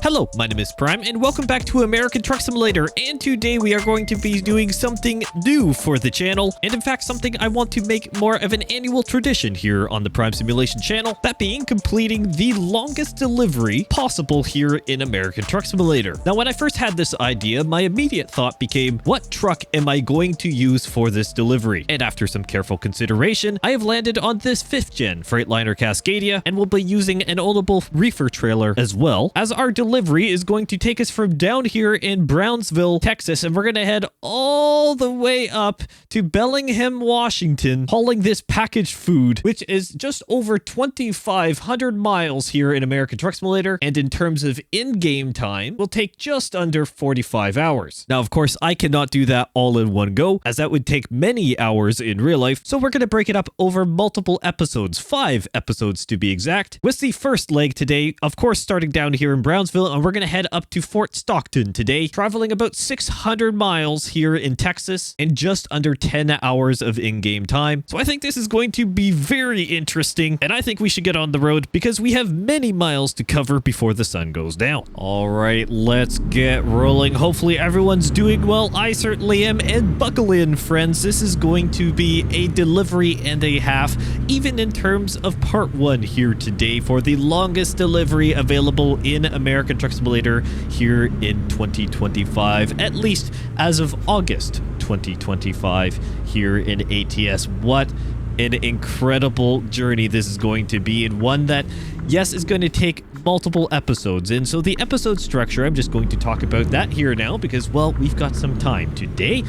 Hello, my name is Prime, and welcome back to American Truck Simulator, and today we are going to be doing something new for the channel, and in fact something I want to make more of an annual tradition here on the Prime Simulation channel, that being completing the longest delivery possible here in American Truck Simulator. Now when I first had this idea, my immediate thought became, what truck am I going to use for this delivery? And after some careful consideration, I have landed on this 5th gen Freightliner Cascadia, and will be using an ownable reefer trailer as well, as our delivery is going to take us from down here in Brownsville, Texas, and we're going to head all the way up to Bellingham, Washington, hauling this packaged food, which is just over 2,500 miles here in American Truck Simulator, and in terms of in-game time, will take just under 45 hours. Now, of course, I cannot do that all in one go, as that would take many hours in real life, so we're going to break it up over multiple episodes, 5 episodes to be exact, with the first leg today, of course, starting down here in Brownsville, and we're going to head up to Fort Stockton today, traveling about 600 miles here in Texas in just under 10 hours of in-game time. So I think this is going to be very interesting, and I think we should get on the road because we have many miles to cover before the sun goes down. All right, let's get rolling. Hopefully everyone's doing well. I certainly am, and buckle in, friends. This is going to be a delivery and a half, even in terms of part 1 here today for the longest delivery available in American Truck Simulator here in 2025, at least as of August 2025 here in ATS. What an incredible journey this is going to be, and one that, yes, is going to take multiple episodes. And so the episode structure, I'm just going to talk about that here now because, well, we've got some time today.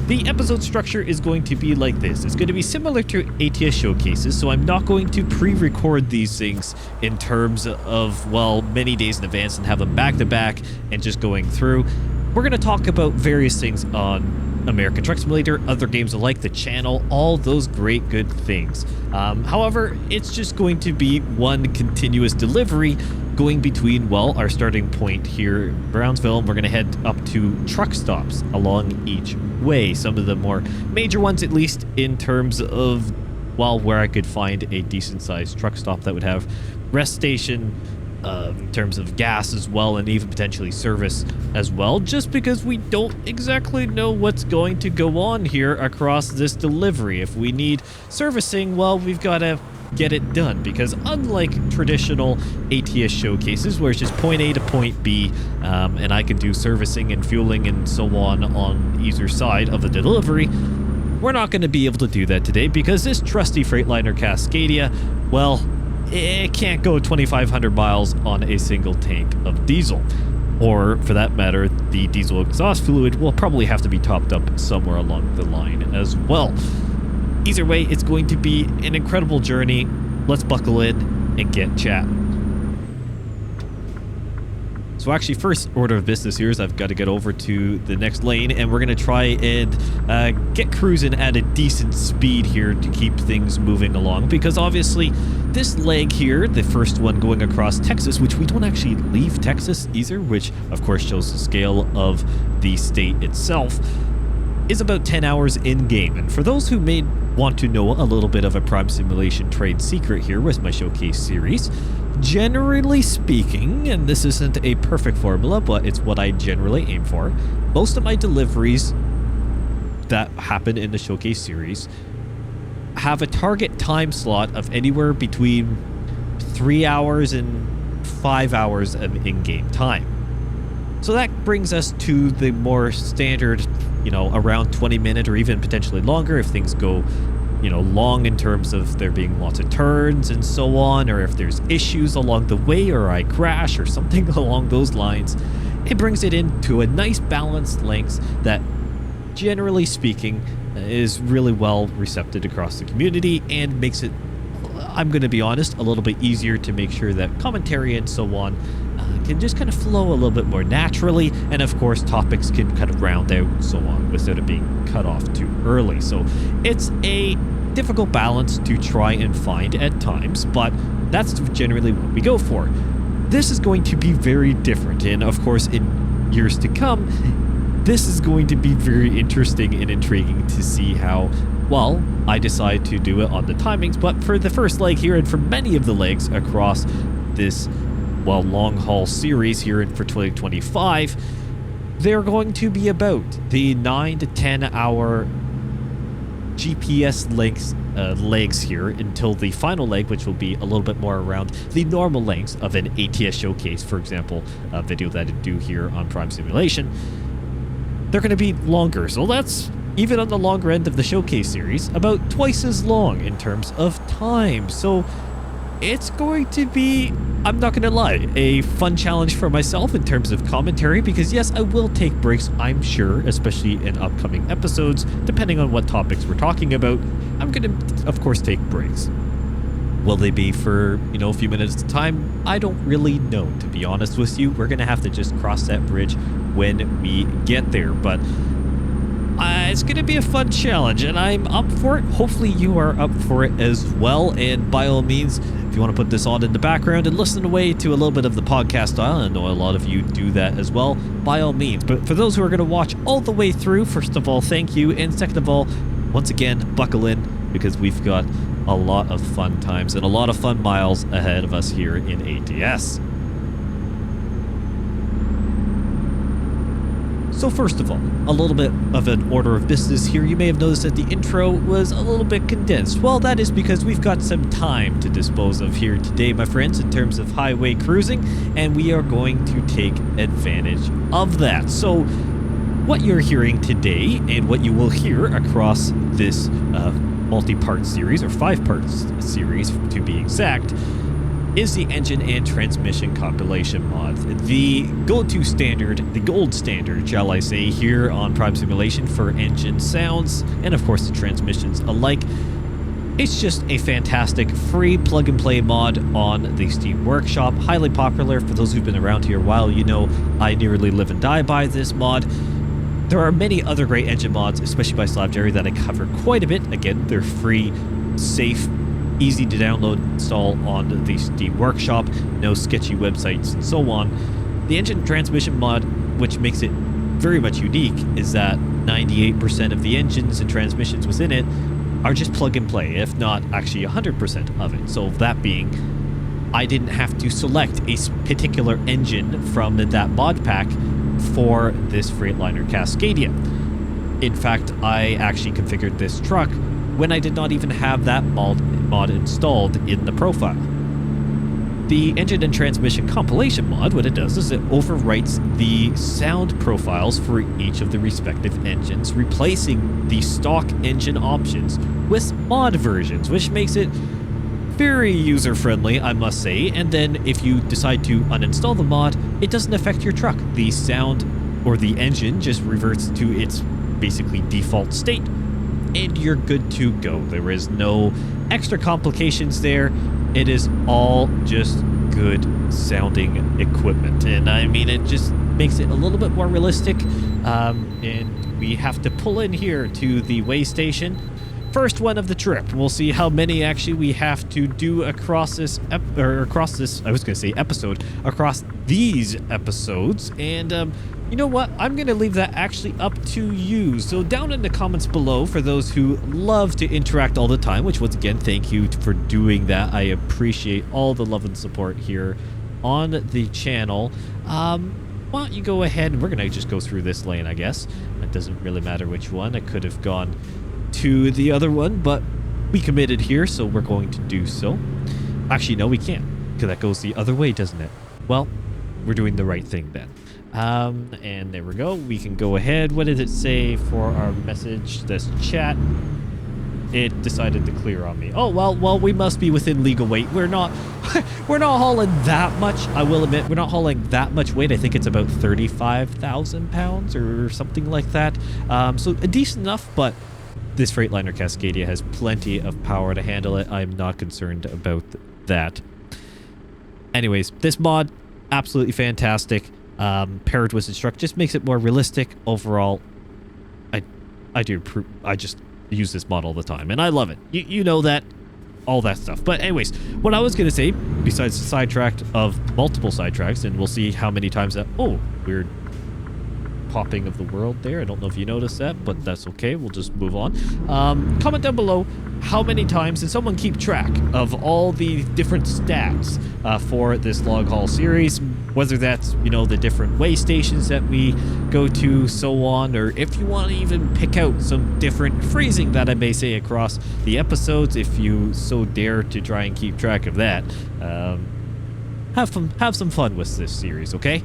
The episode structure is going to be like this. It's going to be similar to ATS showcases, so I'm not going to pre-record these things in terms of, well, many days in advance and have them back-to-back and just going through. We're going to talk about various things on American Truck Simulator, other games alike, the channel, all those great good things. However, it's just going to be one continuous delivery going between, well, our starting point here in Brownsville, and we're going to head up to truck stops along each way. Some of the more major ones, at least in terms of, well, where I could find a decent sized truck stop that would have rest station, in terms of gas as well, and even potentially service as well, just because we don't exactly know what's going to go on here across this delivery. If we need servicing, well, we've got to get it done, because unlike traditional ATS showcases where it's just point A to point B, and I can do servicing and fueling and so on either side of the delivery, we're not going to be able to do that today because this trusty Freightliner Cascadia, well, it can't go 2,500 miles on a single tank of diesel. Or, for that matter, the diesel exhaust fluid will probably have to be topped up somewhere along the line as well. Either way, it's going to be an incredible journey. Let's buckle in and get chatting. So actually, first order of business here is I've got to get over to the next lane, and we're going to try and get cruising at a decent speed here to keep things moving along, because obviously this leg here, the first one going across Texas, which we don't actually leave Texas either, which of course shows the scale of the state itself, is about 10 hours in game. And for those who may want to know a little bit of a Prime Simulation trade secret here with my showcase series, generally speaking, and this isn't a perfect formula, but it's what I generally aim for, most of my deliveries that happen in the showcase series have a target time slot of anywhere between 3 hours and 5 hours of in-game time. So that brings us to the more standard, you know, around 20-minute or even potentially longer if things go, you know, long in terms of there being lots of turns and so on, or if there's issues along the way or I crash or something along those lines. It brings it into a nice balanced length that, generally speaking, is really well received across the community and makes it, I'm going to be honest, a little bit easier to make sure that commentary and so on can just kind of flow a little bit more naturally, and of course topics can kind of round out and so on without it being cut off too early. So it's a difficult balance to try and find at times, but that's generally what we go for. This is going to be very different, and of course in years to come this is going to be very interesting and intriguing to see how, well, I decide to do it on the timings. But for the first leg here, and for many of the legs across this long haul series here for 2025, they're going to be about the 9 to 10 hour GPS legs here until the final leg, which will be a little bit more around the normal lengths of an ATS showcase, for example, a video that I do here on Prime Simulation. They're going to be longer, so that's even on the longer end of the showcase series, about twice as long in terms of time. So it's going to be, I'm not going to lie, a fun challenge for myself in terms of commentary, because yes, I will take breaks, I'm sure, especially in upcoming episodes, depending on what topics we're talking about. I'm going to, of course, take breaks. Will they be for, a few minutes at a time? I don't really know, to be honest with you. We're going to have to just cross that bridge when we get there, but it's going to be a fun challenge, and I'm up for it. Hopefully you are up for it as well, and by all means, if you want to put this on in the background and listen away to a little bit of the podcast style, I know a lot of you do that as well, by all means. But for those who are going to watch all the way through, first of all, thank you, and second of all, once again, buckle in, because we've got a lot of fun times and a lot of fun miles ahead of us here in ATS. So first of all, a little bit of an order of business here. You may have noticed that the intro was a little bit condensed. Well, that is because we've got some time to dispose of here today, my friends, in terms of highway cruising, and we are going to take advantage of that. So what you're hearing today and what you will hear across this multi-part series, or 5-part series to be exact, is the engine and transmission compilation mod. The go-to standard, the gold standard, shall I say, here on Prime Simulation for engine sounds, and of course the transmissions alike. It's just a fantastic free plug-and-play mod on the Steam Workshop. Highly popular. For those who've been around here a while, you know I nearly live and die by this mod. There are many other great engine mods, especially by Slab that I cover quite a bit. Again, they're free, safe, easy to download, install on the Steam Workshop, no sketchy websites and so on. The engine transmission mod, which makes it very much unique, is that 98% of the engines and transmissions within it are just plug and play, if not actually 100% of it. So that being, I didn't have to select a particular engine from that mod pack for this Freightliner Cascadia. In fact, I actually configured this truck when I did not even have that mod installed in the profile. The engine and transmission compilation mod, what it does is it overwrites the sound profiles for each of the respective engines, replacing the stock engine options with mod versions, which makes it very user-friendly, I must say. And then if you decide to uninstall the mod, it doesn't affect your truck. The sound or the engine just reverts to its basically default state, and you're good to go. There is no extra complications there. It is all just good sounding equipment, and I mean, it just makes it a little bit more realistic. And we have to pull in here to the way station, first one of the trip. We'll see how many actually we have to do across this episode, across these episodes. And you know what? I'm going to leave that actually up to you. So down in the comments below, for those who love to interact all the time, which once again, thank you for doing that. I appreciate all the love and support here on the channel. Why don't you go ahead, and we're going to just go through this lane, I guess. It doesn't really matter which one. I could have gone to the other one, but we committed here, so we're going to do so. Actually, no, we can't, because that goes the other way, doesn't it? Well, we're doing the right thing then. And there we go. We can go ahead. What did it say for our message? This chat. It decided to clear on me. Oh, well, we must be within legal weight. We're not hauling that much. I will admit, we're not hauling that much weight. I think it's about 35,000 pounds or something like that. So decent enough, but this Freightliner Cascadia has plenty of power to handle it. I'm not concerned about that. Anyways, this mod, absolutely fantastic. Paired with this truck just makes it more realistic overall. I just use this mod all the time, and I love it. You know that, all that stuff. But anyways, what I was gonna say, besides the sidetrack of multiple sidetracks, and we'll see how many times that. Oh, weird. popping of the world there. I don't know if you noticed that, but that's okay. We'll just move on. Comment down below, how many times did someone keep track of all the different stats for this long haul series? Whether that's, you know, the different way stations that we go to, so on, or if you want to even pick out some different phrasing that I may say across the episodes, if you so dare to try and keep track of that. Have some fun with this series, okay?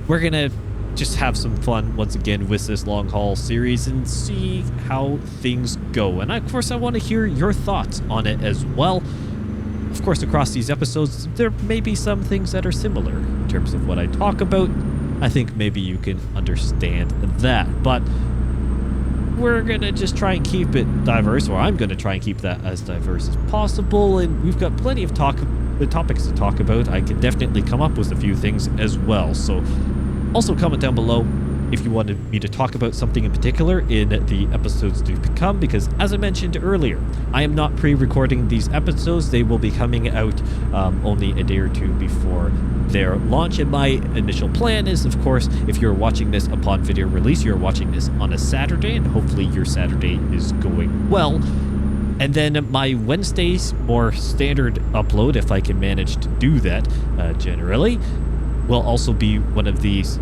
We're gonna just have some fun once again with this long haul series and see how things go. And of course, I want to hear your thoughts on it as well. Of course, across these episodes, there may be some things that are similar in terms of what I talk about. I think maybe you can understand that, but we're gonna just try and keep it diverse, or I'm gonna try and keep that as diverse as possible. And we've got plenty of topics to talk about. I can definitely come up with a few things as well. So also comment down below if you wanted me to talk about something in particular in the episodes to come, because as I mentioned earlier, I am not pre-recording these episodes. They will be coming out only a day or two before their launch. And my initial plan is, of course, if you're watching this upon video release, you're watching this on a Saturday, and hopefully your Saturday is going well. And then my Wednesday's more standard upload, if I can manage to do that generally, will also be one of these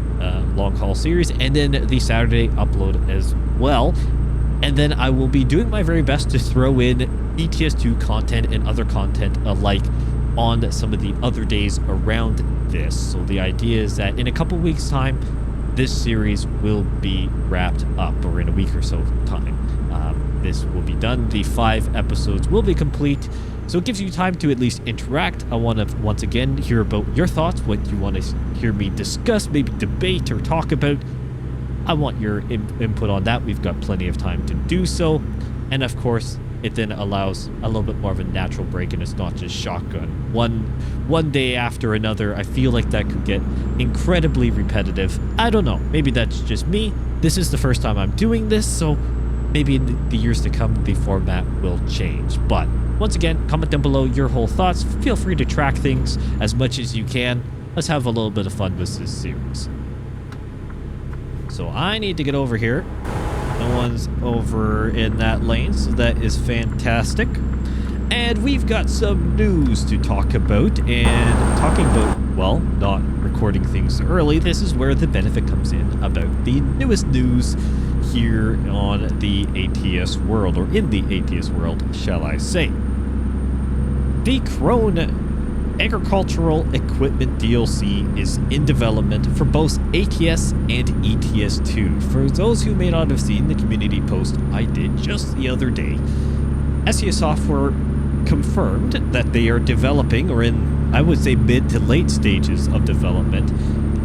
long haul series, and then the Saturday upload as well. And then I will be doing my very best to throw in ETS2 content and other content alike on some of the other days around this. So the idea is that in a couple weeks time, this series will be wrapped up, or in a week or so time. This will be done. The 5 episodes will be complete. So it gives you time to at least interact. I want to once again hear about your thoughts, what you want to hear me discuss, maybe debate or talk about. I want your input on that. We've got plenty of time to do so. And of course, it then allows a little bit more of a natural break, and it's not just shotgun. One day after another. I feel like that could get incredibly repetitive. I don't know. Maybe that's just me. This is the first time I'm doing this, so maybe in the years to come, the format will change. But once again, comment down below your whole thoughts. Feel free to track things as much as you can. Let's have a little bit of fun with this series. So I need to get over here. No one's over in that lane, so that is fantastic. And we've got some news to talk about. And talking about, well, not recording things early, this is where the benefit comes in about the newest news here on the ATS world, or in the ATS world, shall I say. The Crone Agricultural Equipment DLC is in development for both ATS and ETS2. For those who may not have seen the community post I did just the other day, SES Software confirmed that they are developing, or in, I would say, mid to late stages of development,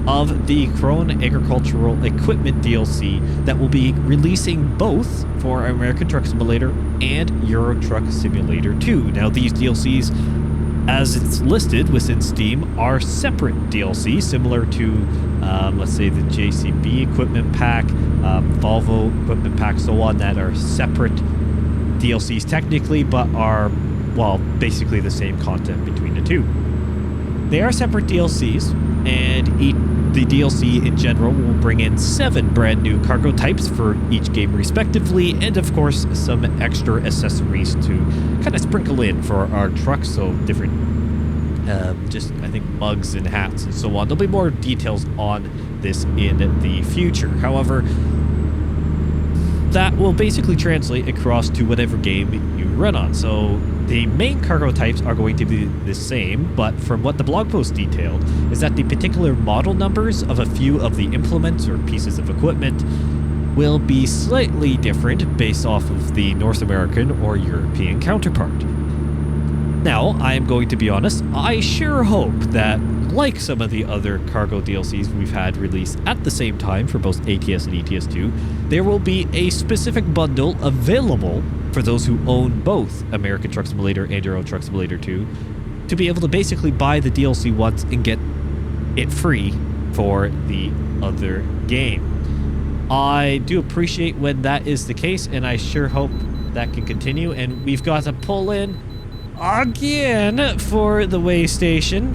of the Crone Agricultural Equipment DLC that will be releasing both for American Truck Simulator and Euro Truck Simulator 2. Now, these DLCs, as it's listed within Steam, are separate DLCs, similar to, let's say, the JCB equipment pack, Volvo equipment pack, so on, that are separate DLCs technically, but are, well, basically the same content between the two. They are separate DLCs, and the DLC in general will bring in 7 brand new cargo types for each game respectively, and of course some extra accessories to kind of sprinkle in for our trucks, so different just, I think, mugs and hats and so on. There'll be more details on this in the future. However, that will basically translate across to whatever game you run on. So the main cargo types are going to be the same, but from what the blog post detailed is that the particular model numbers of a few of the implements or pieces of equipment will be slightly different based off of the North American or European counterpart. Now, I am going to be honest, I sure hope that, like some of the other cargo DLCs we've had released at the same time for both ATS and ETS2, there will be a specific bundle available for those who own both American Truck Simulator and Euro Truck Simulator 2 to be able to basically buy the DLC once and get it free for the other game. I do appreciate when that is the case, and I sure hope that can continue. And we've got to pull in again for the way station.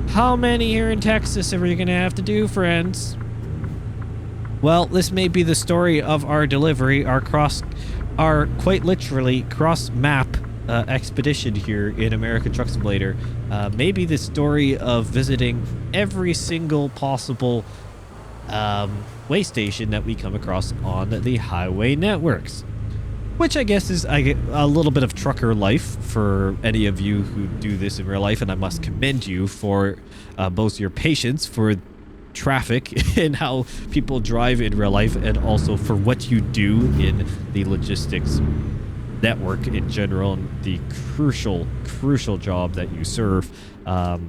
How many here in Texas are we going to have to do, friends? Well, this may be the story of our delivery, our quite literally cross-map expedition here in American Truck Simulator. Maybe the story of visiting every single possible way station that we come across on the highway networks. Which I guess is a little bit of trucker life for any of you who do this in real life, and I must commend you for both your patience for traffic and how people drive in real life, and also for what you do in the logistics network in general, and the crucial job that you serve. I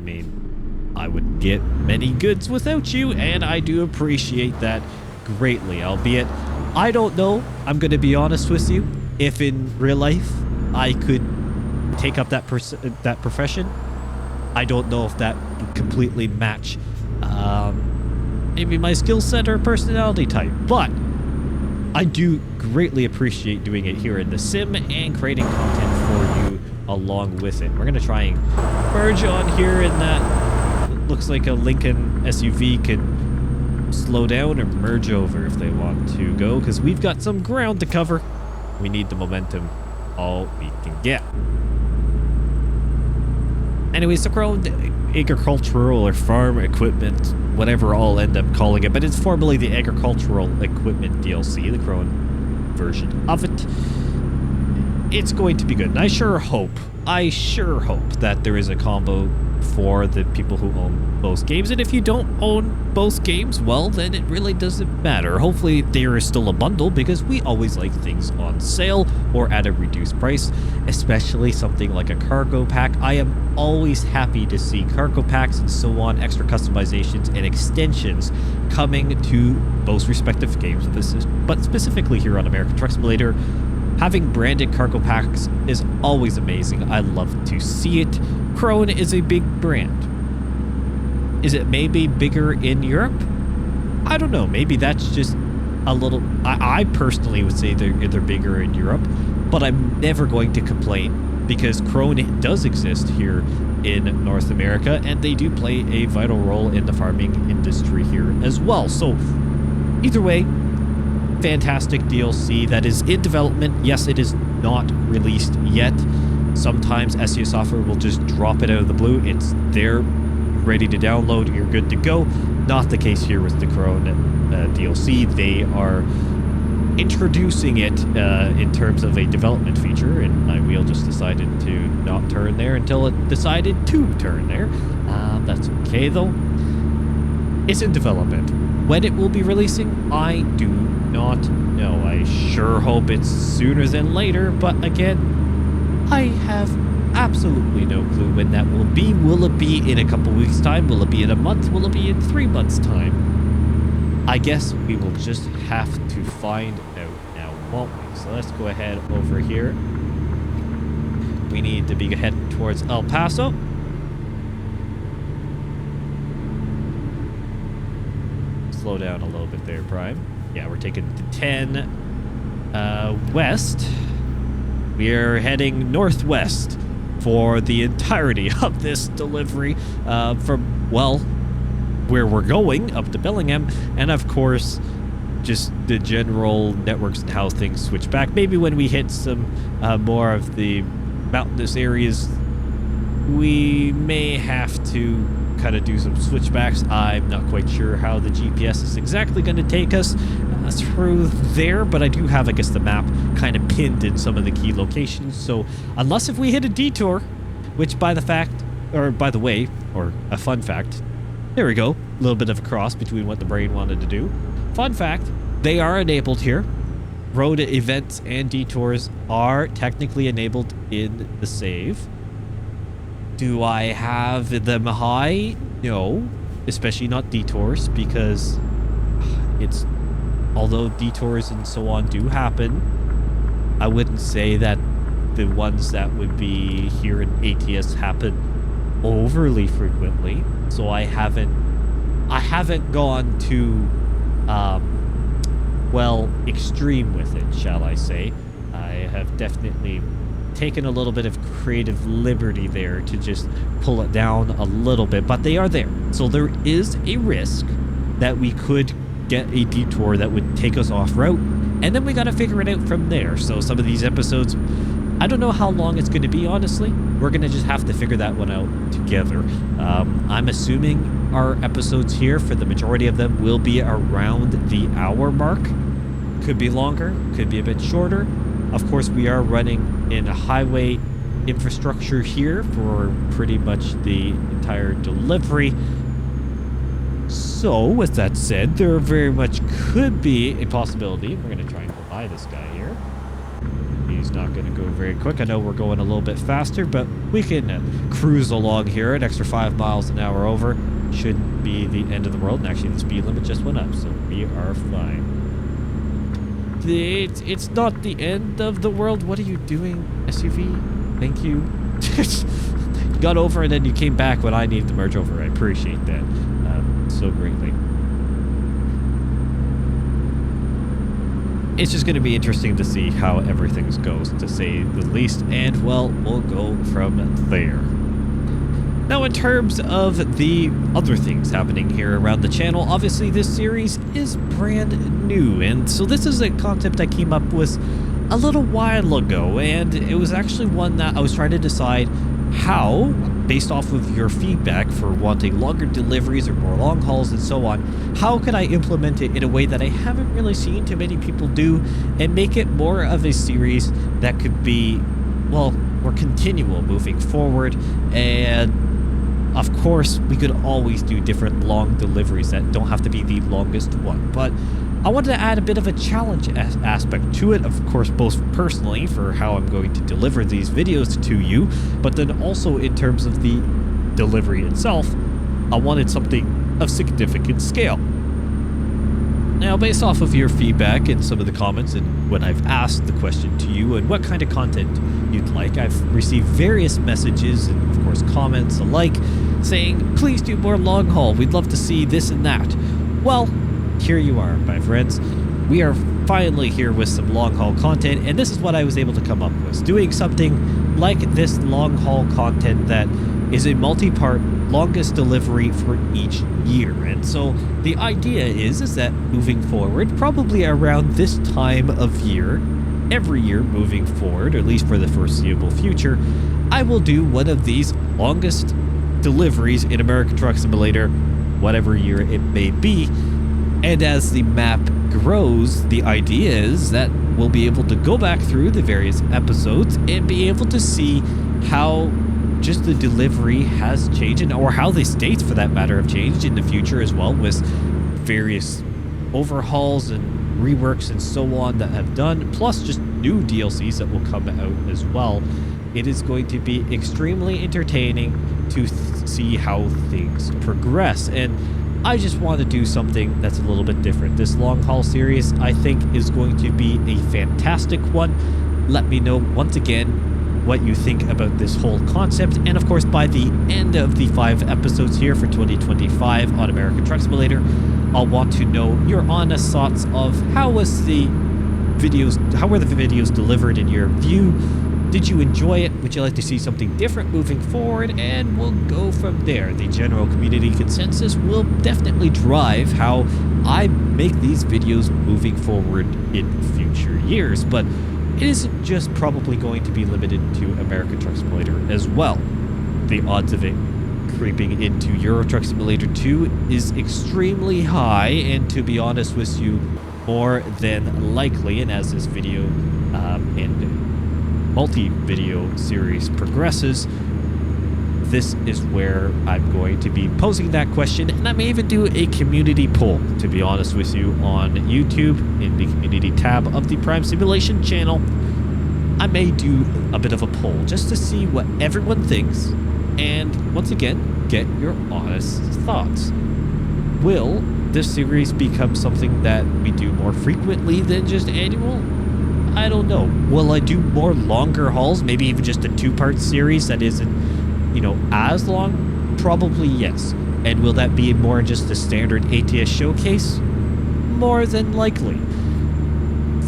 mean, I wouldn't get many goods without you, and I do appreciate that greatly, albeit I don't know, I'm going to be honest with you, if in real life I could take up that profession. I don't know if that would completely match maybe my skill set or personality type, but I do greatly appreciate doing it here in the sim and creating content for you along with it. We're going to try and merge on here, and that looks like a Lincoln SUV can slow down or merge over if they want to go, because we've got some ground to cover. We need the momentum all we can get. Anyways, the Crone agricultural or farm equipment, whatever I'll end up calling it, but it's formerly the agricultural equipment DLC, the Crone version of it. It's going to be good, and I sure hope that there is a combo for the people who own both games. And if you don't own both games, well, then it really doesn't matter. Hopefully there is still a bundle, because we always like things on sale or at a reduced price, especially something like a cargo pack. I am always happy to see cargo packs and so on, extra customizations and extensions coming to both respective games, but specifically here on American Truck Simulator. Having branded cargo packs is always amazing. I love to see it. Crone is a big brand. Is it maybe bigger in Europe? I don't know. Maybe that's just a little... I personally would say they're bigger in Europe, but I'm never going to complain, because Crone does exist here in North America, and they do play a vital role in the farming industry here as well. So either way, fantastic DLC that is in development. Yes, it is not released yet. Sometimes SEO software will just drop it out of the blue. It's there, ready to download. You're good to go. Not the case here with the Crone DLC. They are introducing it in terms of a development feature, and my wheel just decided to not turn there until it decided to turn there. That's okay though. It's in development. When it will be releasing, I do not know. I sure hope it's sooner than later, but again, I have absolutely no clue when that will be. Will it be in a couple weeks' time? Will it be in a month? Will it be in 3 months' time? I guess we will just have to find out now, won't we? So let's go ahead over here. We need to be heading towards El Paso. Slow down a little bit there, Prime. Yeah, we're taking the 10 west. We are heading northwest for the entirety of this delivery from, well, where we're going, up to Bellingham, and of course, just the general networks and how things switch back. Maybe when we hit some more of the mountainous areas, we may have to kind of do some switchbacks. I'm not quite sure how the GPS is exactly going to take us through there, but I do have, I guess, the map kind of pinned in some of the key locations. So unless if we hit a detour, which by the way, or a fun fact, there we go, a little bit of a cross between what the brain wanted to do. Fun fact, they are enabled here. Road events and detours are technically enabled in the save. Do I have them high? No, especially not detours, because it's, although detours and so on do happen, I wouldn't say that the ones that would be here in ATS happen overly frequently. So I haven't gone too well, extreme with it, shall I say. I have definitely taken a little bit of creative liberty there to just pull it down a little bit, but they are there. So there is a risk that we could get a detour that would take us off route, and then we got to figure it out from there. So some of these episodes, I don't know how long it's going to be, honestly. We're going to just have to figure that one out together. I'm assuming our episodes here, for the majority of them, will be around the hour mark. Could be longer, could be a bit shorter. Of course, we are running in a highway infrastructure here for pretty much the entire delivery. So, with that said, there very much could be a possibility. We're going to try and go by this guy here. He's not going to go very quick. I know we're going a little bit faster, but we can cruise along here. An extra 5 miles an hour over shouldn't be the end of the world. And actually, the speed limit just went up, so we are fine. It's not the end of the world. What are you doing, SUV? Thank you. Got over and then you came back when I needed to merge over. I appreciate that so greatly. It's just going to be interesting to see how everything goes, to say the least, and well, we'll go from there. Now, in terms of the other things happening here around the channel, obviously this series is brand new, and so this is a concept I came up with a little while ago, and it was actually one that I was trying to decide how, based off of your feedback for wanting longer deliveries or more long hauls and so on, how could I implement it in a way that I haven't really seen too many people do and make it more of a series that could be, well, more continual moving forward. And of course, we could always do different long deliveries that don't have to be the longest one, but I wanted to add a bit of a challenge aspect to it, of course, both personally for how I'm going to deliver these videos to you, but then also in terms of the delivery itself, I wanted something of significant scale. Now, based off of your feedback and some of the comments and when I've asked the question to you and what kind of content you'd like, I've received various messages and, of course, comments alike saying, please do more long haul. We'd love to see this and that. Well, here you are, my friends. We are finally here with some long haul content, and this is what I was able to come up with. Doing something like this long haul content that is a multi-part longest delivery for each year. And so the idea is that moving forward, probably around this time of year, every year moving forward, or at least for the foreseeable future, I will do one of these longest deliveries in American Truck Simulator, whatever year it may be. And as the map grows, the idea is that we'll be able to go back through the various episodes and be able to see how just the delivery has changed, or how the states, for that matter, have changed in the future as well, with various overhauls and reworks and so on that have done, plus just new DLCs that will come out as well. It is going to be extremely entertaining to see how things progress, and I just want to do something that's a little bit different. This long haul series, I think, is going to be a fantastic one. Let me know once again what you think about this whole concept, and of course, by the end of the 5 episodes here for 2025 on American Truck Simulator, I'll want to know your honest thoughts of how were the videos delivered in your view. Did you enjoy it? Would you like to see something different moving forward? And we'll go from there. The general community consensus will definitely drive how I make these videos moving forward in future years, but it isn't just probably going to be limited to American Truck Simulator as well. The odds of it creeping into Euro Truck Simulator 2 is extremely high, and to be honest with you, more than likely. And as this video and multi-video series progresses, this is where I'm going to be posing that question, and I may even do a community poll, to be honest with you, on YouTube in the community tab of the Prime Simulation channel. I may do a bit of a poll just to see what everyone thinks, and once again, get your honest thoughts. Will this series become something that we do more frequently than just annual? I don't know. Will I do more longer hauls? Maybe even just a 2-part series that isn't, you know, as long? Probably yes. And will that be more just a standard ATS showcase? More than likely.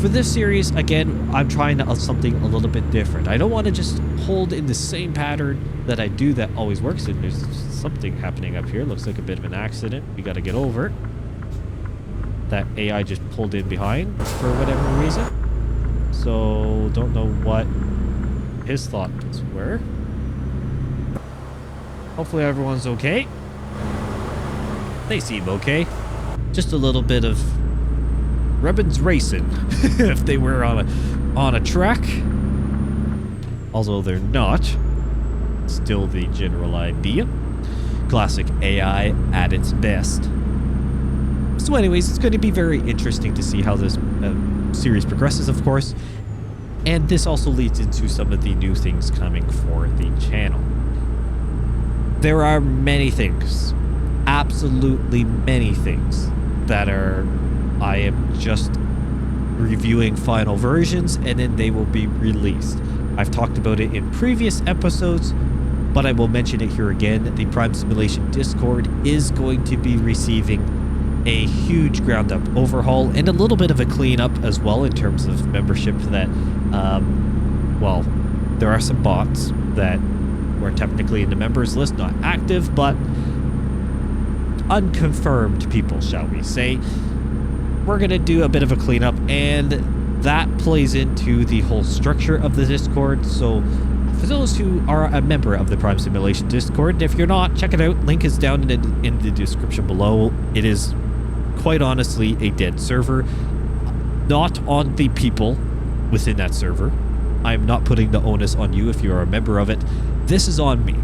For this series, again, I'm trying something a little bit different. I don't want to just hold in the same pattern that I do that always works. And there's something happening up here. Looks like a bit of an accident. We got to get over. that AI just pulled in behind for whatever reason. So don't know what his thoughts were. Hopefully everyone's okay. They seem okay. Just a little bit of ribbons racing if they were on a track. Although they're not. Still the general idea. Classic AI at its best. So anyways, it's going to be very interesting to see how this series progresses, of course. And this also leads into some of the new things coming for the channel. There are many things, absolutely many things, that I am just reviewing final versions, and then they will be released. I've talked about it in previous episodes, but I will mention it here again. The Prime Simulation Discord is going to be receiving a huge ground up overhaul and a little bit of a cleanup as well in terms of membership that, well, there are some bots that were technically in the members list, not active, but unconfirmed people, shall we say. We're going to do a bit of a cleanup, and that plays into the whole structure of the Discord. So for those who are a member of the Prime Simulation Discord, and if you're not, check it out. Link is down in the description below. It is quite honestly a dead server. Not on the people within that server. I'm not putting the onus on you if you are a member of it. This is on me.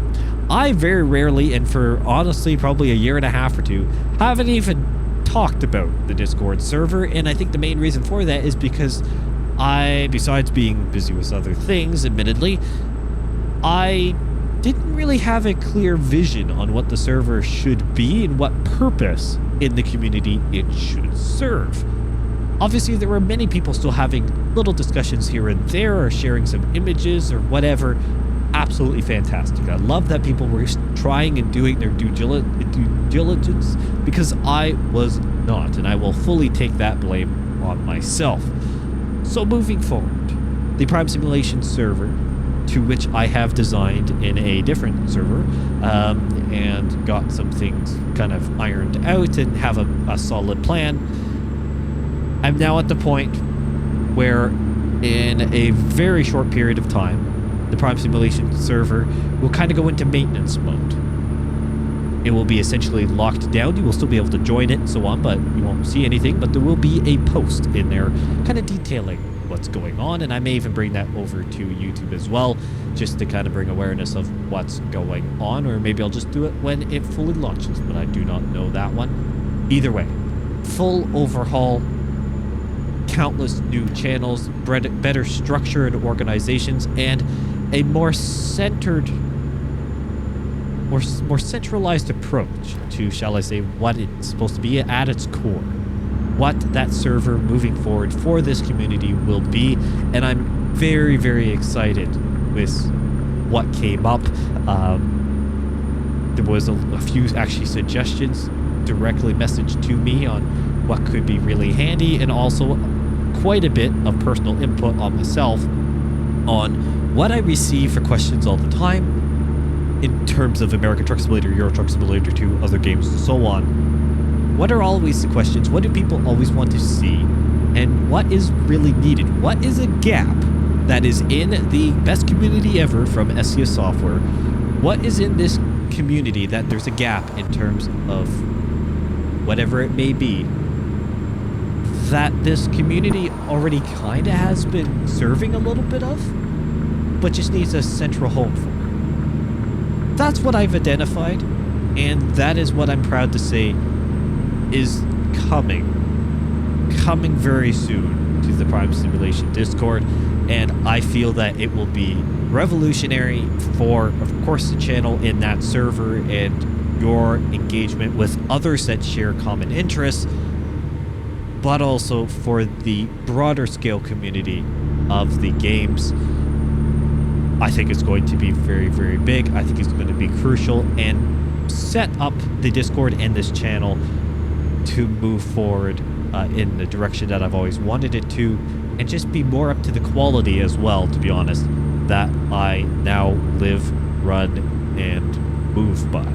I very rarely, and for honestly probably a year and a half or two, haven't even talked about the Discord server, and I think the main reason for that is because besides being busy with other things, admittedly, I didn't really have a clear vision on what the server should be and what purpose in the community it should serve. Obviously, there were many people still having little discussions here and there, or sharing some images or whatever. Absolutely fantastic. I love that people were trying and doing their due diligence, because I was not, and I will fully take that blame on myself. So moving forward, the Prime Simulation server, to which I have designed in a different server, and got some things kind of ironed out and have a solid plan. I'm now at the point where in a very short period of time, the Prime Simulation server will kind of go into maintenance mode. It will be essentially locked down. You will still be able to join it and so on, but you won't see anything. But there will be a post in there kind of detailing what's going on, and I may even bring that over to YouTube as well, just to kind of bring awareness of what's going on, or maybe I'll just do it when it fully launches, but I do not know that one. Either way, full overhaul, countless new channels, better structure and organizations, and a more centered, more centralized approach to, shall I say, what it's supposed to be at its core. What that server moving forward for this community will be, and I'm very, very excited with what came up. There was a few actually suggestions directly messaged to me on what could be really handy, and also quite a bit of personal input on myself on what I receive for questions all the time in terms of American Truck Simulator, Euro Truck Simulator 2, other games, and so on. What are always the questions? What do people always want to see? And what is really needed? What is a gap that is in the best community ever from SCS Software? What is in this community that there's a gap in terms of whatever it may be that this community already kind of has been serving a little bit of, but just needs a central home for? That's what I've identified, and that is what I'm proud to say is coming very soon to the Prime Simulation Discord, and I feel that it will be revolutionary for, of course, the channel in that server and your engagement with others that share common interests, but also for the broader scale community of the games. I think it's going to be very, very big. I think it's going to be crucial and set up the Discord and this channel to move forward in the direction that I've always wanted it to, and just be more up to the quality as well, to be honest, that I now live, run, and move by.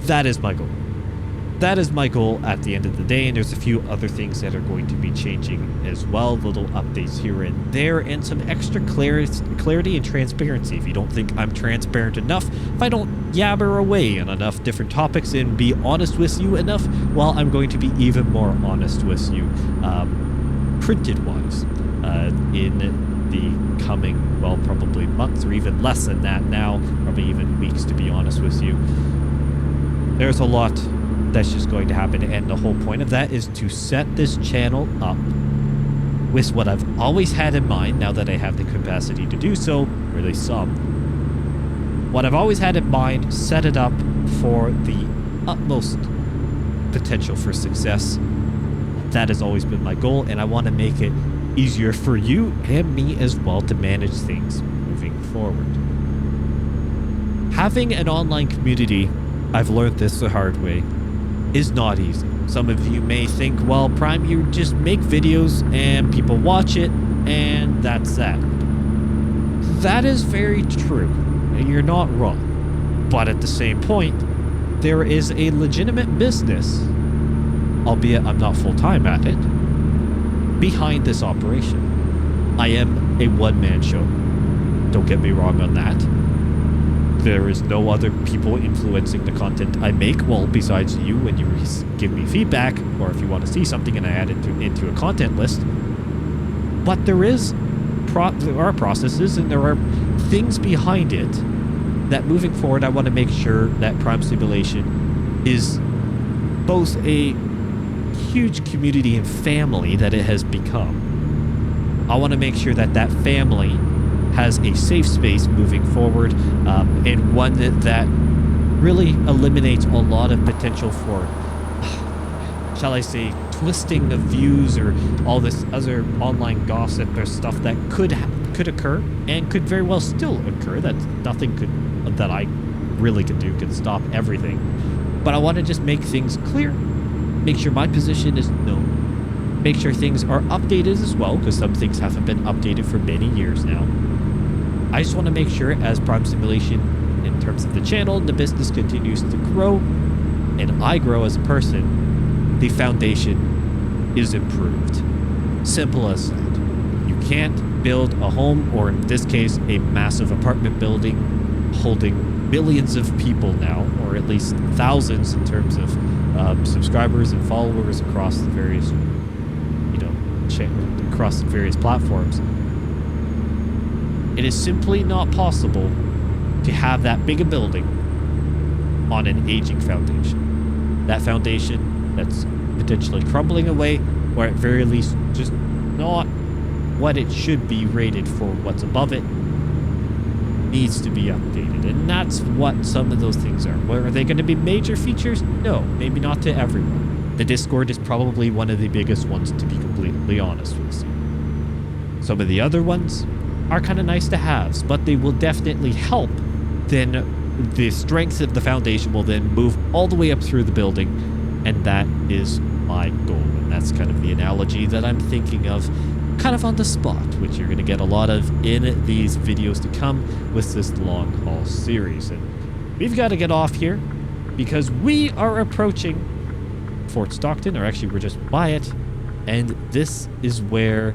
That is my goal. that is my goal at the end of the day, and there's a few other things that are going to be changing as well, little updates here and there, and some extra clarity and transparency. If you don't think I'm transparent enough, if I don't yabber away on enough different topics and be honest with you enough, well, I'm going to be even more honest with you, printed-wise, in the coming, well, probably months or even less than that now, probably even weeks, to be honest with you. There's a lot that's just going to happen, and the whole point of that is to set this channel up with what I've always had in mind, now that I have the capacity to do so, or at least some. What I've always had in mind, set it up for the utmost potential for success. That has always been my goal, and I want to make it easier for you and me as well to manage things moving forward. Having an online community, I've learned this the hard way, is not easy. Some of you may think, well, Prime, you just make videos and people watch it and that's that. That is very true, and you're not wrong. But at the same point, there is a legitimate business, albeit I'm not full-time at it, behind this operation. I am a one-man show. Don't get me wrong on that. There is no other people influencing the content I make, well, besides you when you give me feedback, or if you want to see something and I add it into a content list. But there are processes and there are things behind it that moving forward, I want to make sure that Prime Simulation is both a huge community and family that it has become. I want to make sure that that family has a safe space moving forward, and one that really eliminates a lot of potential for, shall I say, twisting of views or all this other online gossip or stuff that could occur and could very well still occur. That nothing that I really could stop everything. But I want to just make things clear, make sure my position is known, make sure things are updated as well, because some things haven't been updated for many years now. I just want to make sure, as Prime Simulation, in terms of the channel, the business continues to grow, and I grow as a person, the foundation is improved. Simple as that. You can't build a home, or in this case, a massive apartment building holding millions of people now, or at least thousands in terms of subscribers and followers across the various, across the various platforms. It is simply not possible to have that big a building on an aging foundation. That foundation that's potentially crumbling away, or at very least just not what it should be rated for what's above it, needs to be updated. And that's what some of those things are. Where are they going to be major features? No, maybe not to everyone. The Discord is probably one of the biggest ones, to be completely honest with you. Some of the other ones are kind of nice to haves, but they will definitely help. Then the strength of the foundation will then move all the way up through the building, and that is my goal. And that's kind of the analogy that I'm thinking of kind of on the spot, which you're going to get a lot of in these videos to come with this long haul series. And we've got to get off here because we are approaching Fort Stockton, or actually we're just by it, and this is where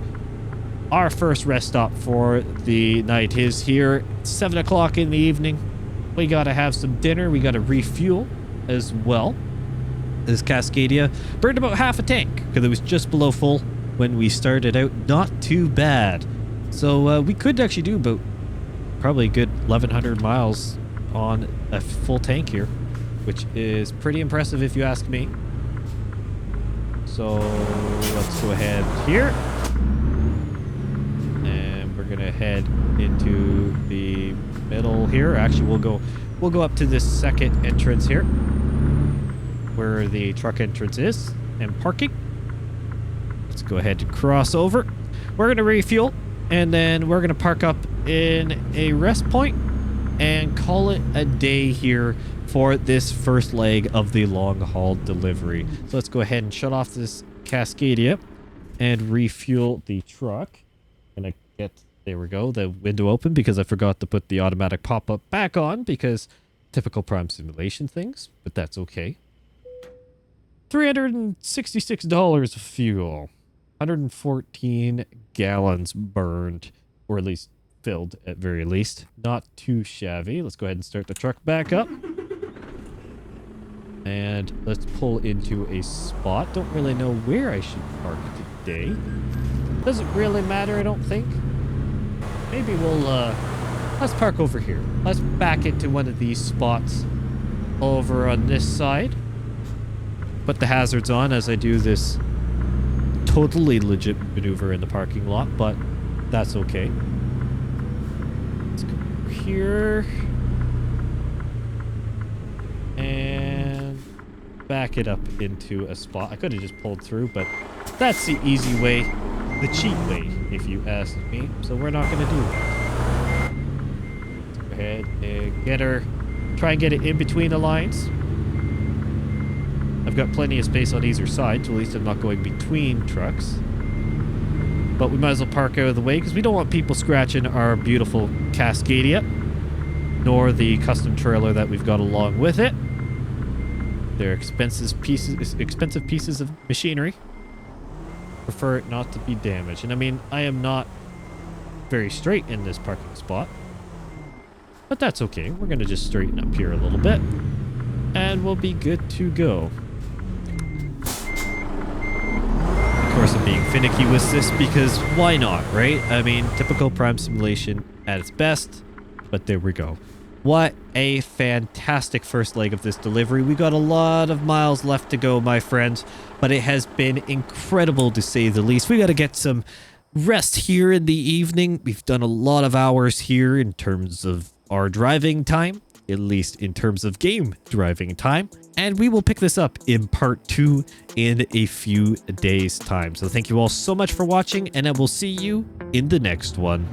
our first rest stop for the night is. Here, 7 o'clock in the evening. We gotta have some dinner. We gotta refuel as well. This Cascadia burned about half a tank because it was just below full when we started out. Not too bad. So we could actually do about probably a good 1,100 miles on a full tank here, which is pretty impressive if you ask me. So let's go ahead here. We're gonna head into the middle here. Actually, we'll go up to this second entrance here, where the truck entrance is and parking. Let's go ahead and cross over. We're gonna refuel, and then we're gonna park up in a rest point and call it a day here for this first leg of the long haul delivery. So let's go ahead and shut off this Cascadia and refuel the truck. Gonna get, there we go, the window open because I forgot to put the automatic pop-up back on, because typical Prime Simulation things, but that's okay. $366 of fuel. 114 gallons burned, or at least filled at very least. Not too shabby. Let's go ahead and start the truck back up. And let's pull into a spot. Don't really know where I should park today. Doesn't really matter, I don't think. Maybe we'll, let's park over here. Let's back into one of these spots over on this side. Put the hazards on as I do this totally legit maneuver in the parking lot, but that's okay. Let's go over here. And back it up into a spot. I could have just pulled through, but that's the easy way, the cheap way, if you ask me. So we're not going to do that. Let's go ahead and get her, try and get it in between the lines. I've got plenty of space on either side, so at least I'm not going between trucks. But we might as well park out of the way because we don't want people scratching our beautiful Cascadia, nor the custom trailer that we've got along with it. They're expensive pieces of machinery. Prefer it not to be damaged. And I mean, I am not very straight in this parking spot, but that's okay. We're going to just straighten up here a little bit, and we'll be good to go. Of course, I'm being finicky with this because why not, right? I mean, typical Prime Simulation at its best, but there we go. What a fantastic first leg of this delivery. We got a lot of miles left to go, my friends, but it has been incredible to say the least. We got to get some rest here in the evening. We've done a lot of hours here in terms of our driving time, at least in terms of game driving time. And we will pick this up in part 2 in a few days' time. So thank you all so much for watching, and I will see you in the next one.